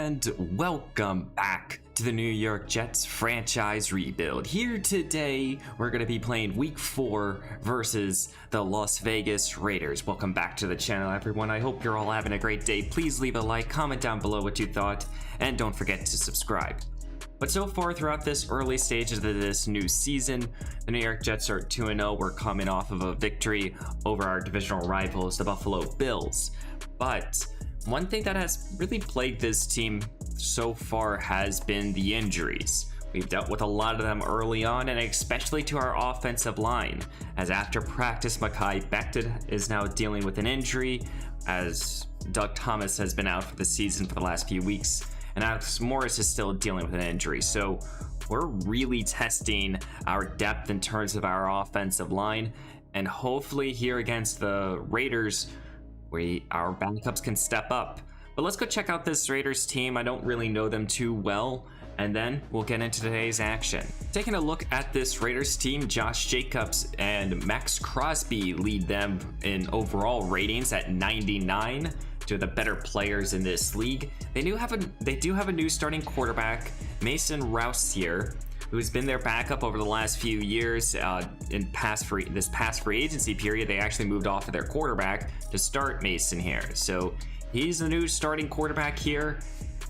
And welcome back to the New York Jets franchise rebuild. Here today, we're going to be playing Week 4 versus the Las Vegas Raiders. Welcome back to the channel, everyone. I hope you're all having a great day. Please leave a like, comment down below what you thought, and don't forget to subscribe. But so far throughout this early stages of this new season, the New York Jets are 2-0. We're coming off of a victory over our divisional rivals, the Buffalo Bills. But one thing that has really plagued this team so far has been the injuries. We've dealt with a lot of them early on, and especially to our offensive line, as after practice, Larrbearxd is now dealing with an injury, as Doug Thomas has been out for the season for the last few weeks, and Alex Morris is still dealing with an injury. So we're really testing our depth in terms of our offensive line, and hopefully here against the Raiders, our backups can step up. But let's go check out this Raiders team. I don't really know them too well, and then we'll get into today's action. Taking a look at this Raiders team, Josh Jacobs and Max Crosby lead them in overall ratings at 99. Two of the better players in this league. They do have a new starting quarterback, Mason Rouse here, who's been their backup over the last few years. This past free agency period, they actually moved off of their quarterback to start Mason here. So he's the new starting quarterback here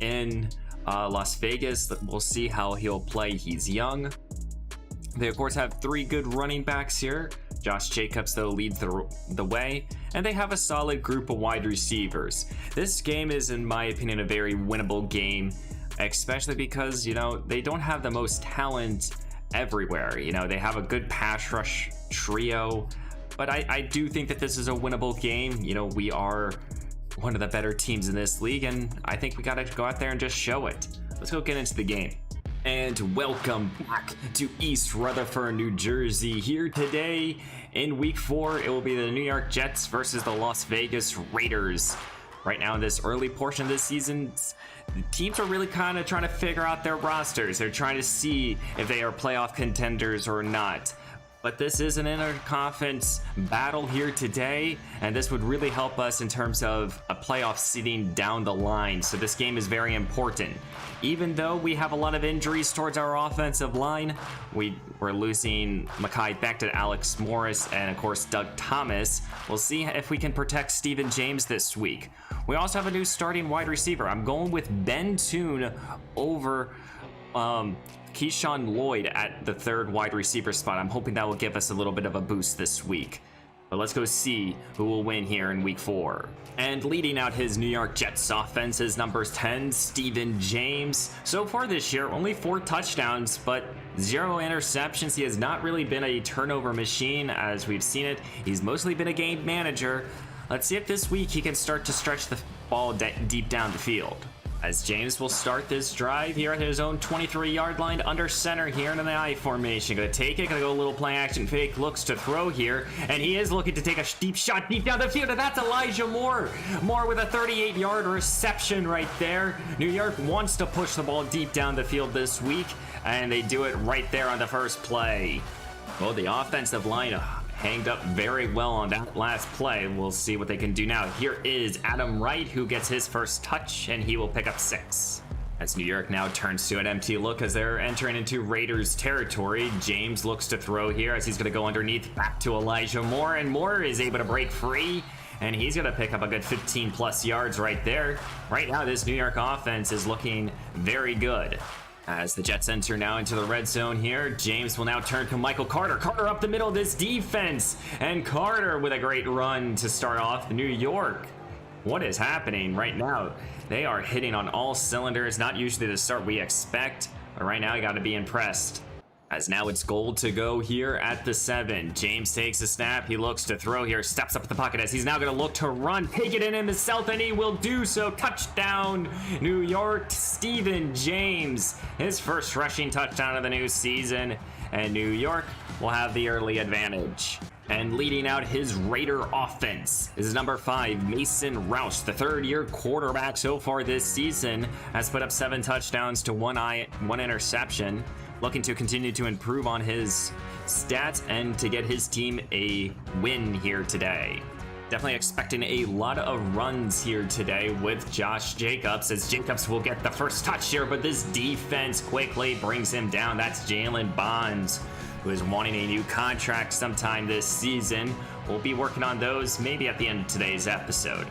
in Las Vegas. We'll see how he'll play. He's young. They of course have three good running backs here. Josh Jacobs, though, leads the way, and they have a solid group of wide receivers. This game is, in my opinion, a very winnable game, especially because, you know, they don't have the most talent everywhere. You know, they have a good pass rush trio, but I do think that this is a winnable game. You know, we are one of the better teams in this league, and I think we got to go out there and just show it. Let's go get into the game. And welcome back to East Rutherford, New Jersey. Here today in Week 4, it will be the New York Jets versus the Las Vegas Raiders. Right now in this early portion of this season, the teams are really kind of trying to figure out their rosters. They're trying to see if they are playoff contenders or not. But this is an interconference battle here today, and this would really help us in terms of a playoff seeding down the line. So this game is very important. Even though we have a lot of injuries towards our offensive line, we're losing Larrbearxd, Alex Morris, and of course Doug Thomas. We'll see if we can protect Steven James this week. We also have a new starting wide receiver. I'm going with Ben Toon over Keyshawn Lloyd at the third wide receiver spot. I'm hoping that will give us a little bit of a boost this week. But let's go see who will win here in Week 4. And leading out his New York Jets offense is number 10, Steven James. So far this year, only 4 touchdowns, but 0 interceptions. He has not really been a turnover machine as we've seen it. He's mostly been a game manager. Let's see if this week he can start to stretch the ball deep down the field. As James will start this drive here at his own 23-yard line under center here in an I formation. Gonna take it, gonna go a little play action fake, looks to throw here, and he is looking to take a deep shot deep down the field, and that's Elijah Moore. Moore with a 38-yard reception right there. New York wants to push the ball deep down the field this week, and they do it right there on the first play. Well, the offensive line hanged up very well on that last play. We'll see what they can do now. Here is Adam Wright, who gets his first touch, and he will pick up 6. As New York now turns to an empty look as they're entering into Raiders territory. James looks to throw here as he's going to go underneath back to Elijah Moore, and Moore is able to break free, and he's going to pick up a good 15 plus yards right there. Right now, this New York offense is looking very good. As the Jets enter now into the red zone here, James will now turn to Michael Carter. Carter up the middle of this defense, and Carter with a great run to start off New York. What is happening right now? They are hitting on all cylinders, not usually the start we expect, but right now you got to be impressed. As now it's goal to go here at the 7. James takes a snap. He looks to throw here, steps up at the pocket as he's now going to look to run, take it in himself, and he will do so. Touchdown, New York, Steven James. His first rushing touchdown of the new season, and New York will have the early advantage. And leading out his Raider offense is number 5, Mason Rouse, the third-year quarterback so far this season, has put up 7 touchdowns to 1 interception. Looking to continue to improve on his stats and to get his team a win here today. Definitely expecting a lot of runs here today with Josh Jacobs, as Jacobs will get the first touch here, but this defense quickly brings him down. That's Jalen Bonds, who is wanting a new contract sometime this season. We'll be working on those maybe at the end of today's episode.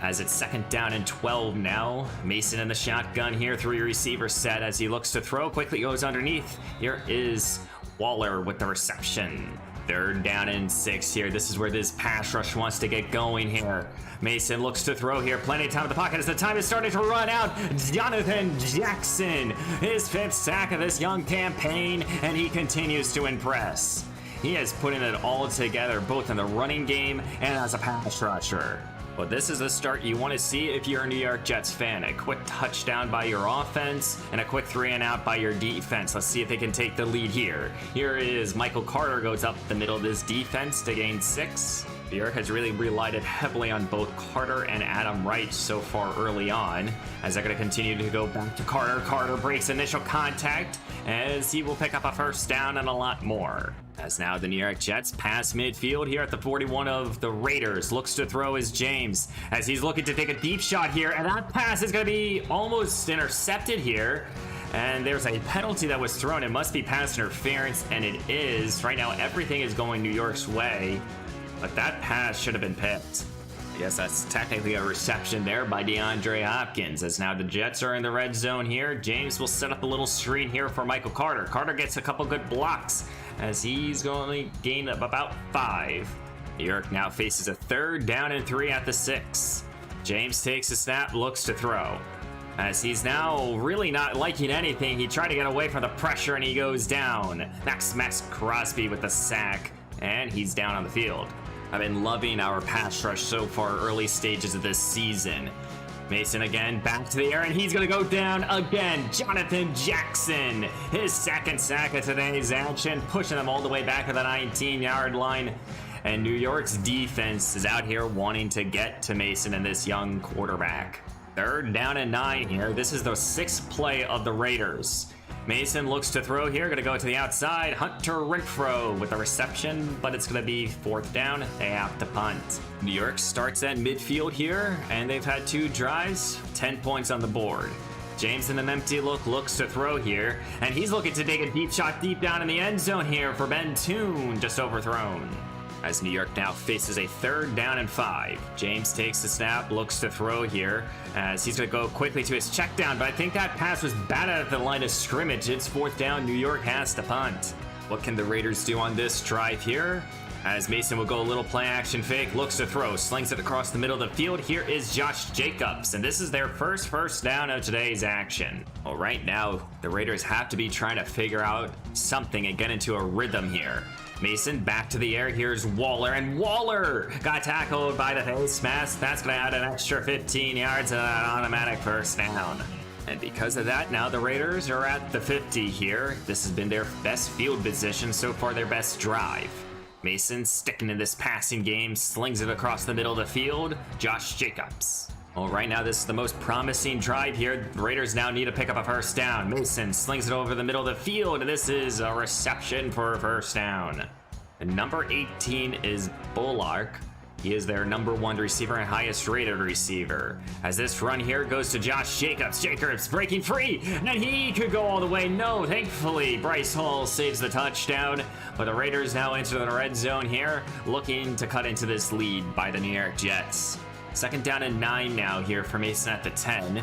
As it's 2nd down and 12 now, Mason in the shotgun here, 3 receiver set as he looks to throw, quickly goes underneath. Here is Waller with the reception. 3rd down and 6 here. This is where this pass rush wants to get going here. Mason looks to throw here. Plenty of time in the pocket as the time is starting to run out. Jonathan Jackson, his 5th sack of this young campaign, and he continues to impress. He is putting it all together, both in the running game and as a pass rusher. Well, this is the start you want to see if you're a New York Jets fan. A quick touchdown by your offense and a quick 3 and out by your defense. Let's see if they can take the lead here. Here is Michael Carter, goes up the middle of this defense to gain 6. New York has really relied heavily on both Carter and Adam Wright so far early on, as they're going to continue to go back to Carter. Carter breaks initial contact as he will pick up a 1st down and a lot more. As now the New York Jets pass midfield here at the 41 of the Raiders. Looks to throw is James, as he's looking to take a deep shot here, and that pass is going to be almost intercepted here. And there's a penalty that was thrown. It must be pass interference, and it is. Right now everything is going New York's way, but that pass should have been picked. I guess that's technically a reception there by DeAndre Hopkins, as now the Jets are in the red zone here. James will set up a little screen here for Michael Carter. Carter gets a couple good blocks as he's going to gain up about 5. New York now faces a 3rd down and 3 at the 6. James takes a snap, looks to throw. As he's now really not liking anything, he tried to get away from the pressure and he goes down. Max Crosby with the sack, and he's down on the field. I've been loving our pass rush so far early stages of this season. Mason again, back to the air, and he's going to go down again. Jonathan Jackson, his 2nd sack of today's action, pushing them all the way back to the 19-yard line. And New York's defense is out here wanting to get to Mason and this young quarterback. 3rd down and 9 here. This is the 6th play of the Raiders. Mason looks to throw here, gonna go to the outside. Hunter Renfrow with the reception, but it's gonna be 4th down. They have to punt. New York starts at midfield here, and they've had 2 drives, 10 points on the board. James in an empty look looks to throw here, and he's looking to take a deep shot deep down in the end zone here for Ben Toon, just overthrown. As New York now faces a 3rd down and 5. James takes the snap, looks to throw here, as he's going to go quickly to his check down, but I think that pass was batted at the line of scrimmage. It's 4th down, New York has to punt. What can the Raiders do on this drive here? As Mason will go a little play action fake, looks to throw, slings it across the middle of the field. Here is Josh Jacobs, and this is their first down of today's action. Well, right now, the Raiders have to be trying to figure out something and get into a rhythm here. Mason back to the air. Here's Waller, and Waller got tackled by the face mask. That's going to add an extra 15 yards and an automatic 1st down. And because of that, now the Raiders are at the 50 here. This has been their best field position so far, their best drive. Mason sticking in this passing game, slings it across the middle of the field. Josh Jacobs. Well, right now, this is the most promising drive here. The Raiders now need to pick up a 1st down. Mason slings it over the middle of the field, and this is a reception for a 1st down. And number 18 is Larrbearxd. He is their number 1 receiver and highest rated receiver. As this run here goes to Josh Jacobs. Jacobs breaking free, and he could go all the way. No, thankfully, Bryce Hall saves the touchdown. But the Raiders now enter the red zone here, looking to cut into this lead by the New York Jets. 2nd down and 9 now here for Mason at the 10.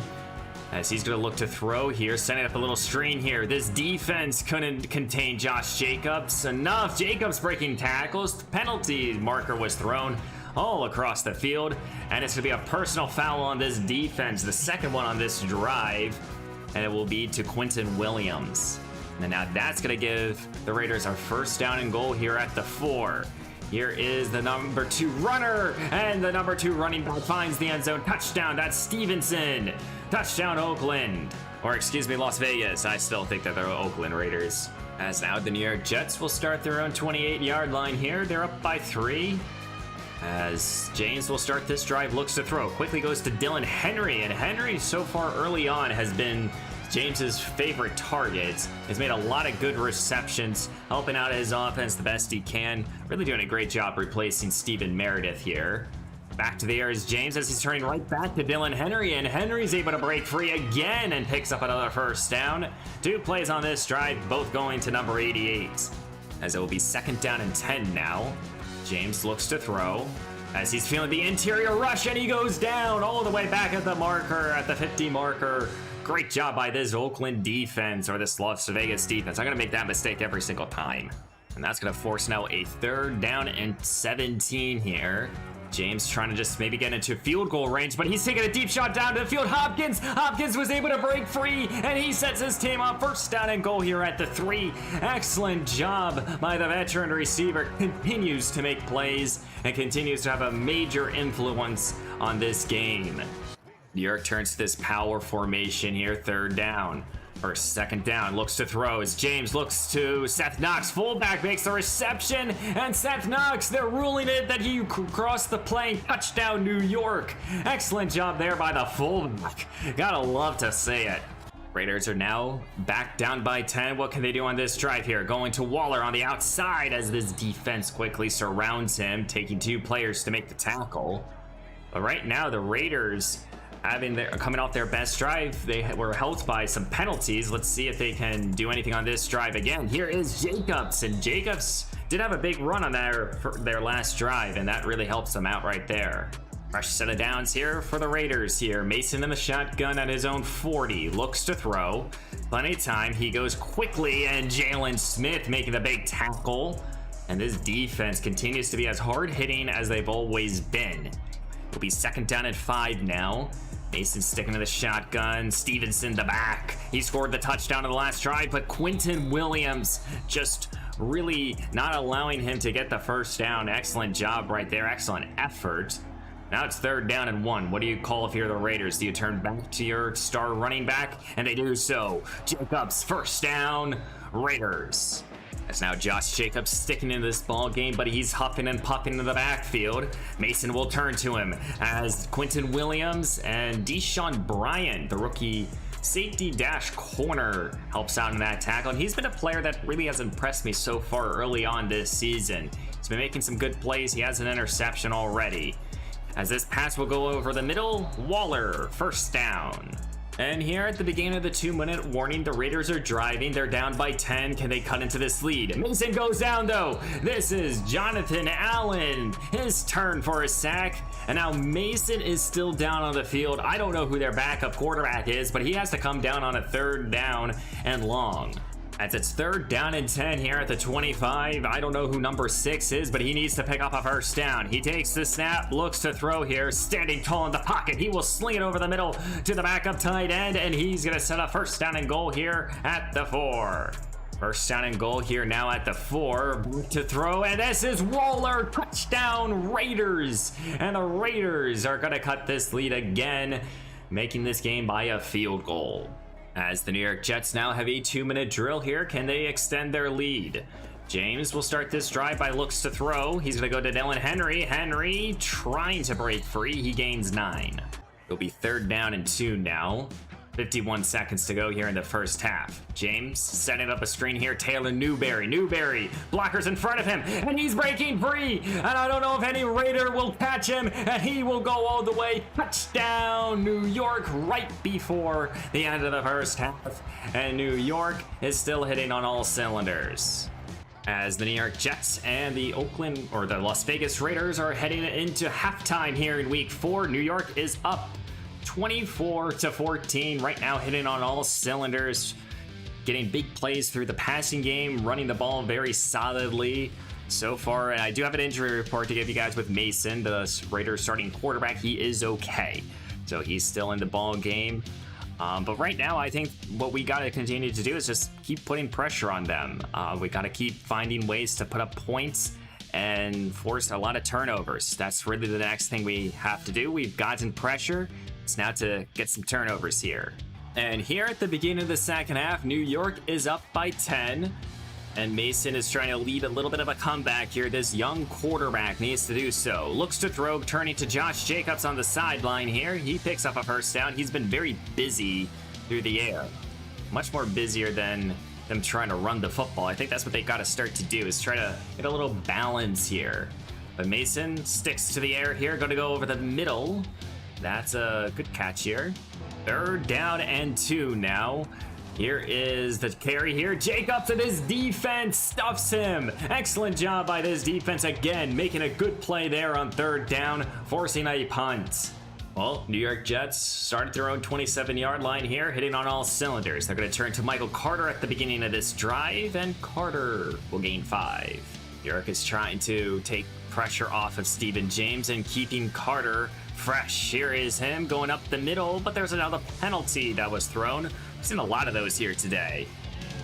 As he's going to look to throw here, setting up a little screen here. This defense couldn't contain Josh Jacobs enough. Jacobs breaking tackles. The penalty marker was thrown all across the field, and it's going to be a personal foul on this defense, the 2nd one on this drive, and it will be to Quentin Williams. And now that's going to give the Raiders our 1st down and goal here at the 4. Here is the number 2 runner, and the number 2 running back finds the end zone. Touchdown, that's Stevenson. Touchdown, Oakland. Or excuse me, Las Vegas. I still think that they're Oakland Raiders. As now the New York Jets will start their own 28-yard line here. They're up by 3. As James will start this drive, looks to throw. Quickly goes to Dylan Henry, and Henry so far early on has been James's favorite target. Has made a lot of good receptions, helping out his offense the best he can. Really doing a great job replacing Steven Meredith here. Back to the air is James as he's turning right back to Dylan Henry, and Henry's able to break free again and picks up another first down. 2 plays on this drive, both going to number 88. As it will be 2nd down and 10 now. James looks to throw as he's feeling the interior rush, and he goes down all the way back at the marker, at the 50 marker. Great job by this Oakland defense, or this Las Vegas defense. I'm going to make that mistake every single time. And that's going to force now a 3rd down and 17 here. James trying to just maybe get into field goal range, but he's taking a deep shot down to the field. Hopkins was able to break free, and he sets his team up. 1st down and goal here at the 3. Excellent job by the veteran receiver. Continues to make plays and continues to have a major influence on this game. New York turns to this power formation here, 3rd down. Or 2nd down, looks to throw as James looks to Seth Knox. Fullback makes the reception, and Seth Knox, they're ruling it that he crossed the plane. Touchdown, New York. Excellent job there by the fullback. Gotta love to see it. Raiders are now back down by 10. What can they do on this drive here? Going to Waller on the outside as this defense quickly surrounds him, taking 2 players to make the tackle. But right now, the Raiders coming off their best drive, they were helped by some penalties. Let's see if they can do anything on this drive again. Here is Jacobs, and Jacobs did have a big run on their last drive, and that really helps them out right there. Fresh set of downs here for the Raiders here. Mason in the shotgun at his own 40, looks to throw. Plenty of time, he goes quickly, and Jalen Smith making the big tackle. And this defense continues to be as hard-hitting as they've always been. It'll be 2nd down and 5 now. Mason sticking to the shotgun. Stevenson the back. He scored the touchdown in the last drive, but Quinton Williams just really not allowing him to get the 1st down. Excellent job right there. Excellent effort. Now it's 3rd down and 1. What do you call if you're the Raiders? Do you turn back to your star running back? And they do so. Jacobs, 1st down, Raiders. As now Josh Jacobs sticking in this ball game, but he's huffing and puffing in the backfield. Mason will turn to him as Quinton Williams and Deshaun Bryant, the rookie safety dash corner, helps out in that tackle. And he's been a player that really has impressed me so far early on this season. He's been making some good plays. He has an interception already. As this pass will go over the middle, Waller, 1st down. And here at the beginning of the 2-minute warning, the Raiders are driving. They're down by 10. Can they cut into this lead? Mason goes down though. This is Jonathan Allen. His turn for a sack. And now Mason is still down on the field. I don't know who their backup quarterback is, but he has to come down on a 3rd down and long. As it's 3rd down and 10 here at the 25. I don't know who number 6 is, but he needs to pick up a 1st down. He takes the snap, looks to throw here, standing tall in the pocket. He will sling it over the middle to the backup tight end, and he's going to set a 1st down and goal here at the 4. 1st down and goal here now at the 4. To throw, and this is Waller. Touchdown, Raiders. And the Raiders are going to cut this lead again, making this game by a field goal. As the New York Jets now have a 2-minute drill here, can they extend their lead? James will start this drive by looks to throw. He's going to go to Dylan Henry. Henry trying to break free. He gains 9. It'll be 3rd down and 2 now. 51 seconds to go here in the 1st half. James setting up a screen here. Taylor Newberry. Blockers in front of him, and he's breaking free. And I don't know if any Raider will catch him, and he will go all the way. Touchdown, New York, right before the end of the 1st half. And New York is still hitting on all cylinders. As the New York Jets and the Las Vegas Raiders are heading into halftime here in week 4. New York is up 24-14 right now, hitting on all cylinders, getting big plays through the passing game, running the ball very solidly so far. And I do have an injury report to give you guys with Mason, the Raiders starting quarterback. He is okay, so he's still in the ball game. But right now, I think what we got to continue to do is just keep putting pressure on them. We got to keep finding ways to put up points and force a lot of turnovers. That's really the next thing we have to do. We've gotten pressure. It's now to get some turnovers here. And here at the beginning of the 2nd half, New York is up by 10. And Mason is trying to lead a little bit of a comeback here. This young quarterback needs to do so. Looks to throw, turning to Josh Jacobs on the sideline here. He picks up a 1st down. He's been very busy through the air. Much more busier than them trying to run the football. I think that's what they got to start to do, is try to get a little balance here. But Mason sticks to the air here, going to go over the middle. That's a good catch here. 3rd down and 2 now. Here is the carry here. Jacobs and his defense stuffs him. Excellent job by this defense again, making a good play there on 3rd down, forcing a punt. Well, New York Jets started their own 27-yard line here, hitting on all cylinders. They're going to turn to Michael Carter at the beginning of this drive, and Carter will gain 5. New York is trying to take pressure off of Steven James and keeping Carter fresh. Here is him going up the middle, but there's another penalty that was thrown. We've seen a lot of those here today.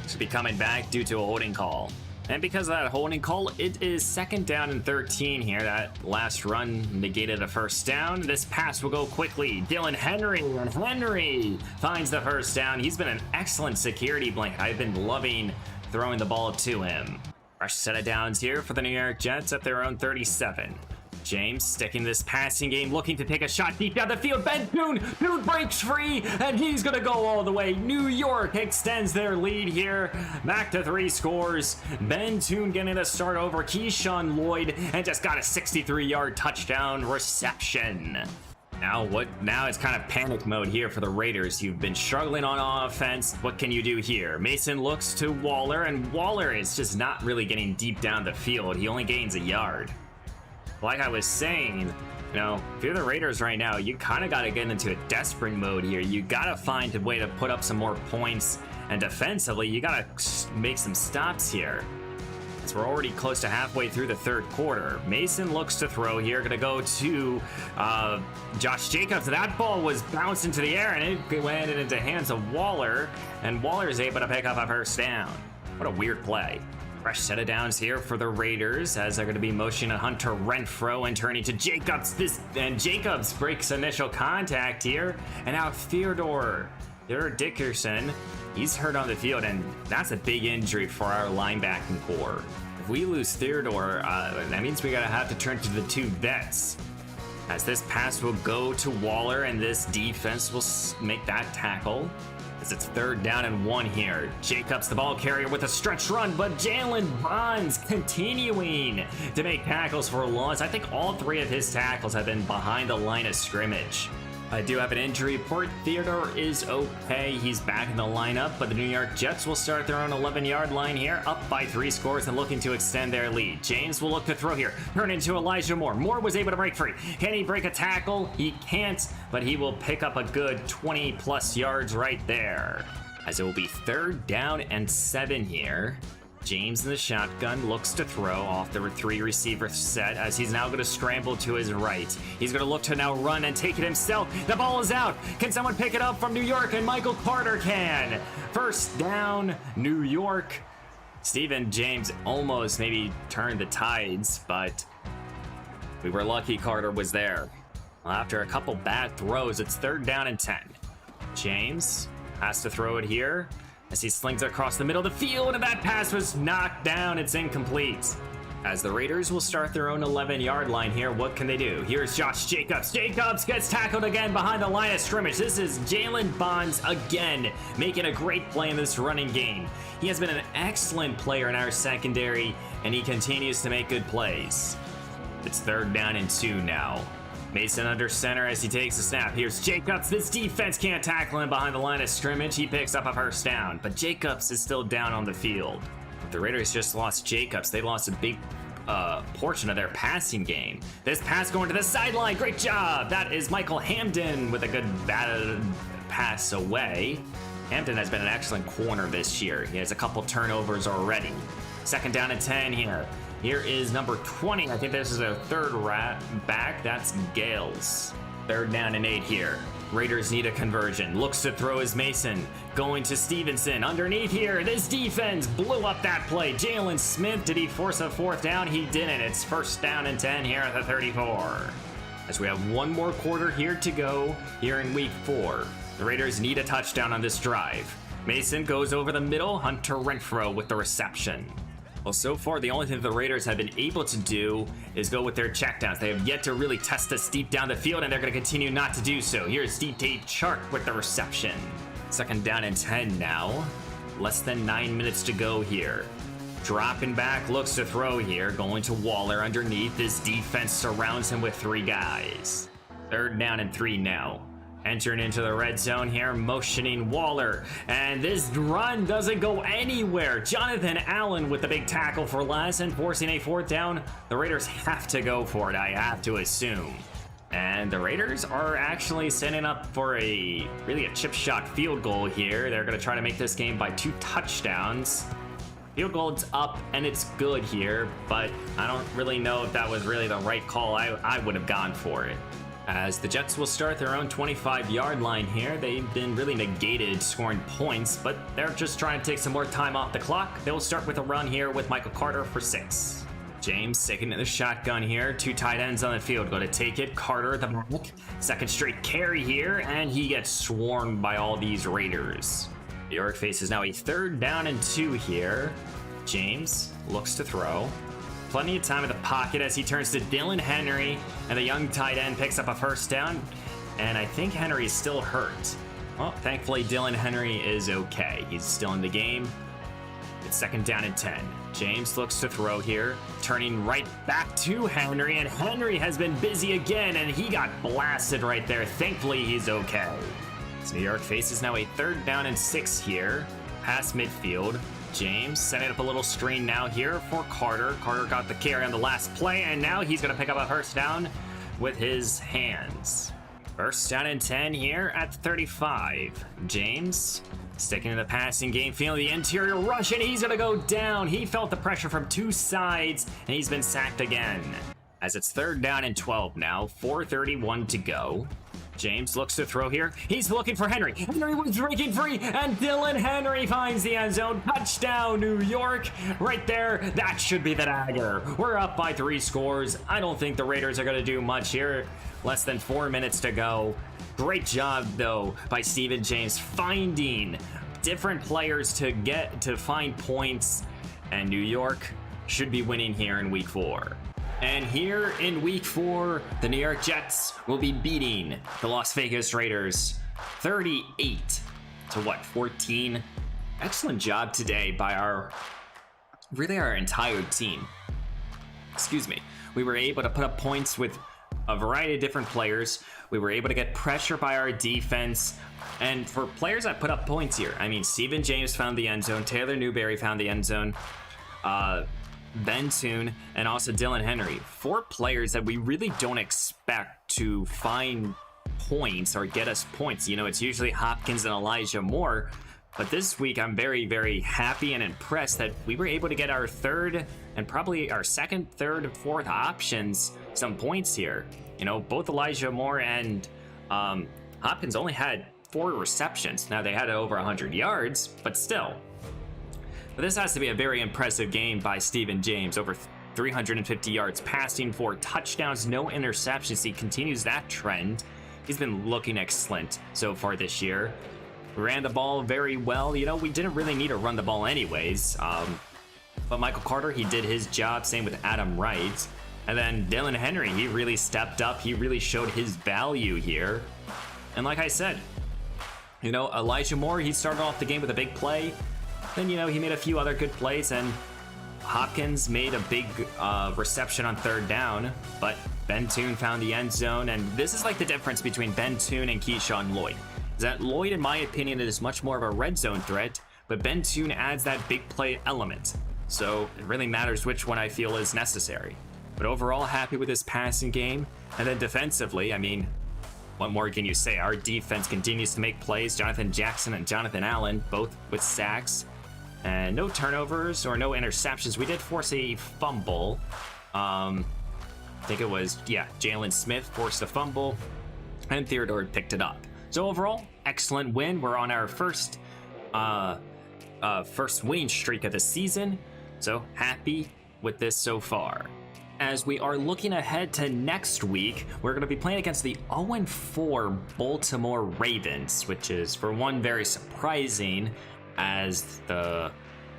Should be coming back due to a holding call. And because of that holding call, it is 2nd down and 13 here. That last run negated a 1st down. This pass will go quickly. Dylan Henry, and Henry finds the 1st down. He's been an excellent security blanket. I've been loving throwing the ball to him. Fresh set of downs here for the New York Jets at their own 37. James sticking this passing game, looking to take a shot deep down the field. Ben Toon breaks free, and he's gonna go all the way. New York extends their lead here, back to 3 scores. Ben Toon getting a start over Keyshawn Lloyd, and just got a 63-yard touchdown reception. Now it's kind of panic mode here for the Raiders. You've been struggling on offense. What can you do here? Mason looks to Waller, and Waller is just not really getting deep down the field. He only gains a yard. Like I was saying, you know, if you're the Raiders right now, you kind of got to get into a desperate mode here. You got to find a way to put up some more points, and defensively, you got to make some stops here. As we're already close to halfway through the 3rd quarter. Mason looks to throw here, going to go to Josh Jacobs. That ball was bounced into the air, and it landed into the hands of Waller, and Waller is able to pick up a 1st down. What a weird play. Fresh set of downs here for the Raiders as they're going to be motioning Hunter Renfrow and turning to Jacobs. And Jacobs breaks initial contact here. And now Theodore Dickerson, he's hurt on the field, and that's a big injury for our linebacking core. If we lose Theodore, that means we have to turn to the 2 vets. As this pass will go to Waller, and this defense will make that tackle. As it's 3rd down and 1 here. Jacobs, the ball carrier with a stretch run, but Jalen Bonds continuing to make tackles for a loss. I think all 3 of his tackles have been behind the line of scrimmage. I do have an injury report. Theodore is okay. He's back in the lineup, but the New York Jets will start their own 11-yard line here, up by 3 scores and looking to extend their lead. James will look to throw here. Turn into Elijah Moore. Moore was able to break free. Can he break a tackle? He can't, but he will pick up a good 20-plus yards right there. As it will be 3rd down and 7 here. James in the shotgun looks to throw off the 3 receiver set as he's now going to scramble to his right. He's going to look to now run and take it himself. The ball is out. Can someone pick it up from New York? And Michael Carter can. 1st down, New York. Steven James almost maybe turned the tides, but we were lucky Carter was there. Well, after a couple bad throws, it's 3rd down and 10. James has to throw it here as he slings it across the middle of the field, and that pass was knocked down. It's incomplete. As the Raiders will start their own 11-yard line here, what can they do? Here's Josh Jacobs. Jacobs gets tackled again behind the line of scrimmage. This is Jalen Bonds again, making a great play in this running game. He has been an excellent player in our secondary, and he continues to make good plays. It's 3rd down and 2 now. Mason under center as he takes a snap. Here's Jacobs. This defense can't tackle him behind the line of scrimmage. He picks up a 1st down, but Jacobs is still down on the field. The Raiders just lost Jacobs. They lost a big portion of their passing game. This pass going to the sideline. Great job. That is Michael Hamden with a good batted pass away. Hampton has been an excellent corner this year. He has a couple turnovers already. 2nd down and 10 here. Here is number 20. I think this is a 3rd back. That's Gales. 3rd down and 8 here. Raiders need a conversion. Looks to throw is Mason. Going to Stevenson. Underneath here. This defense blew up that play. Jalen Smith, did he force a 4th down? He didn't. It's 1st down and 10 here at the 34. As we have 1 more quarter here to go here in week 4. The Raiders need a touchdown on this drive. Mason goes over the middle. Hunter Renfrow with the reception. Well, so far, the only thing the Raiders have been able to do is go with their checkdowns. They have yet to really test us deep down the field, and they're going to continue not to do so. Here's DJ Chark with the reception. 2nd down and 10 now. Less than 9 minutes to go here. Dropping back, looks to throw here, going to Waller underneath. This defense surrounds him with 3 guys. 3rd down and 3 now. Entering into the red zone here, motioning Waller. And this run doesn't go anywhere. Jonathan Allen with the big tackle for less and forcing a 4th down. The Raiders have to go for it, I have to assume. And the Raiders are actually setting up for a chip shot field goal here. They're going to try to make this game by 2 touchdowns. Field goal's up and it's good here, but I don't really know if that was really the right call. I would have gone for it. As the Jets will start their own 25-yard line here. They've been really negated scoring points, but they're just trying to take some more time off the clock. They'll start with a run here with Michael Carter for 6. James taking the shotgun here. 2 tight ends on the field. Going to take it. Carter the back. 2nd straight carry here, and he gets swarmed by all these Raiders. New York faces now a 3rd down and 2 here. James looks to throw. Plenty of time in the pocket as he turns to Dylan Henry, and the young tight end picks up a 1st down, and I think Henry is still hurt. Well, thankfully Dylan Henry is okay. He's still in the game. It's 2nd down and 10. James looks to throw here, turning right back to Henry, and Henry has been busy again, and he got blasted right there. Thankfully he's okay. So New York faces now a 3rd down and 6 here, past midfield. James setting up a little screen now here for Carter. Carter got the carry on the last play, and now he's going to pick up a 1st down with his hands. 1st down and 10 here at 35. James sticking to the passing game, feeling the interior rush, and he's going to go down. He felt the pressure from 2 sides, and he's been sacked again. As it's 3rd down and 12 now, 4:31 to go. James looks to throw here. He's looking for Henry. Henry was breaking free, and Dylan Henry finds the end zone. Touchdown, New York. Right there, that should be the dagger. We're up by 3 scores. I don't think the Raiders are going to do much here. Less than 4 minutes to go. Great job, though, by Stephen James finding different players to find points, and New York should be winning here in Week 4. And here in Week 4, the New York Jets will be beating the Las Vegas Raiders 38 to 14. Excellent job today by our entire team. Excuse me. We were able to put up points with a variety of different players. We were able to get pressure by our defense. And for players that put up points here, I mean, Stephen James found the end zone. Taylor Newberry found the end zone. Ben Toon, and also Dylan Henry. 4 players that we really don't expect to find points or get us points. You know, it's usually Hopkins and Elijah Moore, but this week I'm very, very happy and impressed that we were able to get our 3rd and probably our 2nd, 3rd, and 4th options some points here. You know, both Elijah Moore and Hopkins only had 4 receptions. Now they had over 100 yards, but still. But this has to be a very impressive game by Stephen James. Over 350 yards passing, 4 touchdowns, no interceptions. He continues that trend. He's been looking excellent so far this year. We ran the ball very well. You know, we didn't really need to run the ball anyways. But Michael Carter, he did his job. Same with Adam Wright. And then Dylan Henry, he really stepped up. He really showed his value here. And like I said, you know, Elijah Moore, he started off the game with a big play. Then, you know, he made a few other good plays, and Hopkins made a big reception on 3rd down, but Ben Toon found the end zone, and this is like the difference between Ben Toon and Keyshawn Lloyd. Is that Lloyd, in my opinion, is much more of a red zone threat, but Ben Toon adds that big play element. So it really matters which one I feel is necessary. But overall, happy with this passing game. And then defensively, I mean, what more can you say? Our defense continues to make plays. Jonathan Jackson and Jonathan Allen, both with sacks. And no turnovers or no interceptions. We did force a fumble. I think it was, Jalen Smith forced a fumble, and Theodore picked it up. So overall, excellent win. We're on our first winning streak of the season. So happy with this so far. As we are looking ahead to next week, we're going to be playing against the 0-4 Baltimore Ravens, which is, for one, very surprising, as they're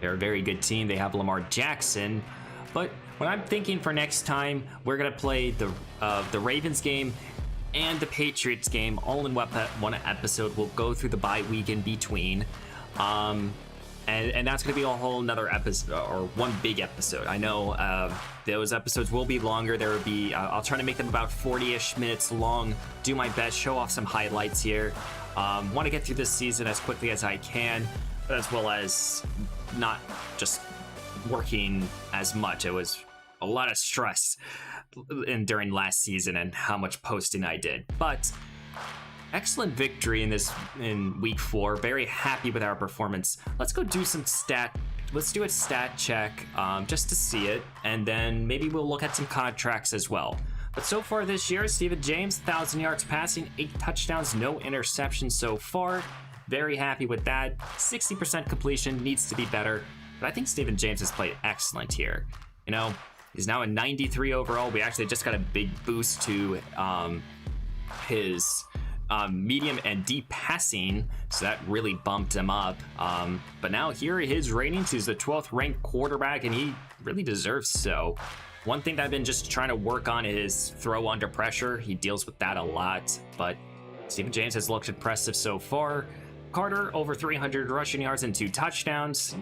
a very good team. They have Lamar Jackson. But what I'm thinking for next time, we're going to play the Ravens game and the Patriots game all in one episode. We'll go through the bye week in between. And and that's going to be a whole nother episode, or one big episode. I know those episodes will be longer. There will be, I'll try to make them about 40-ish minutes long, do my best, show off some highlights here. Want to get through this season as quickly as I can, as well as not just working as much. It was a lot of stress during last season and how much posting I did. But excellent victory in week 4. Very happy with our performance. Let's go do some let's do a stat check just to see it, and then maybe we'll look at some contracts as well. But so far this year, Stephen James, 1,000 yards passing, 8 touchdowns, no interceptions so far. Very happy with that. 60% completion, needs to be better, but I think Stephen James has played excellent here. You know, he's now a 93 overall. We actually just got a big boost to his medium and deep passing, so that really bumped him up. But now here are his ratings. He's the 12th ranked quarterback, and he really deserves so. One thing that I've been just trying to work on is throw under pressure. He deals with that a lot, but Stephen James has looked impressive so far. Carter, over 300 rushing yards and 2 touchdowns.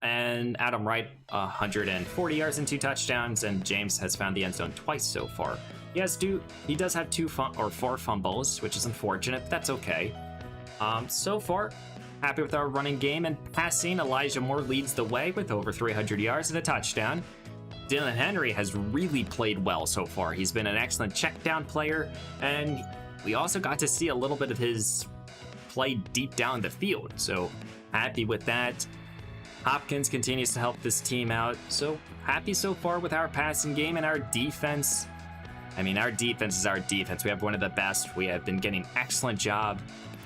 And Adam Wright, 140 yards and 2 touchdowns. And James has found the end zone twice so far. He does have 4 fumbles, which is unfortunate, but that's okay. So far, happy with our running game and passing. Elijah Moore leads the way with over 300 yards and a touchdown. Dylan Henry has really played well so far. He's been an excellent check down player, and we also got to see a little bit of his play deep down the field, so happy with that. Hopkins continues to help this team out, so happy so far with our passing game and our defense. I mean, our defense is our defense. We have one of the best. We have been getting excellent job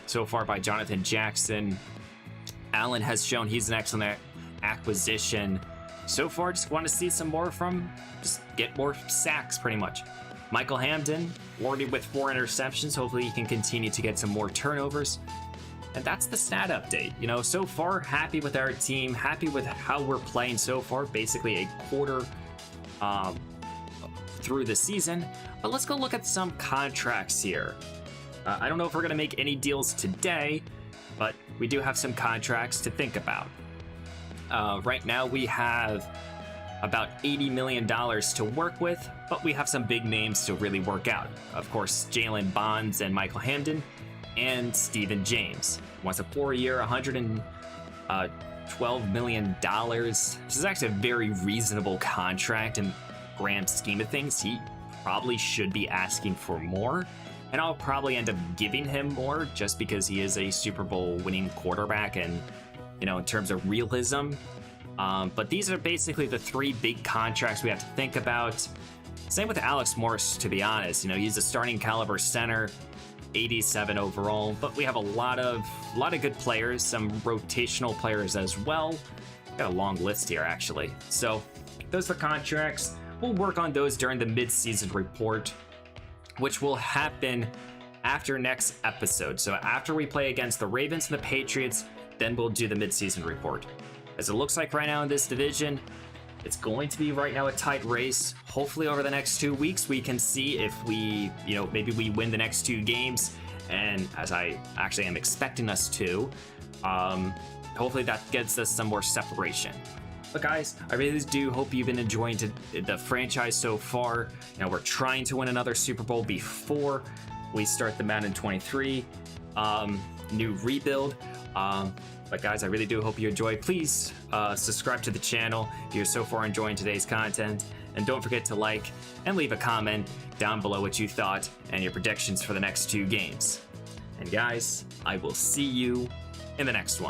so far by Jonathan Jackson. Allen has shown he's an excellent acquisition. So far, just want to see some more just get more sacks, pretty much. Michael Hamden, already with 4 interceptions. Hopefully he can continue to get some more turnovers. And that's the stat update. You know, so far, happy with our team, happy with how we're playing so far. Basically a quarter through the season. But let's go look at some contracts here. I don't know if we're going to make any deals today, but we do have some contracts to think about. Right now we have about $80 million to work with, but we have some big names to really work out. Of course, Jalen Bonds and Michael Hamden, and Stephen James. Wants a 4-year, $112 million. This is actually a very reasonable contract in grand scheme of things. He probably should be asking for more, and I'll probably end up giving him more just because he is a Super Bowl winning quarterback and, you know, in terms of realism. But these are basically the 3 big contracts we have to think about. Same with Alex Morris, to be honest. You know, he's a starting caliber center, 87 overall, but we have a lot of good players, some rotational players as well. Got a long list here, actually. So those are the contracts. We'll work on those during the mid-season report, which will happen after next episode. So after we play against the Ravens and the Patriots, then we'll do the mid-season report. As it looks like right now in this division, it's going to be right now a tight race. Hopefully over the next 2 weeks, we can see if we, you know, maybe we win the next 2 games. And as I actually am expecting us to, hopefully that gets us some more separation. But guys, I really do hope you've been enjoying the franchise so far. You know, we're trying to win another Super Bowl before we start the Madden 23 new rebuild. But guys, I really do hope you enjoy. Please subscribe to the channel if you're so far enjoying today's content. And don't forget to like and leave a comment down below what you thought and your predictions for the next 2 games. And guys, I will see you in the next one.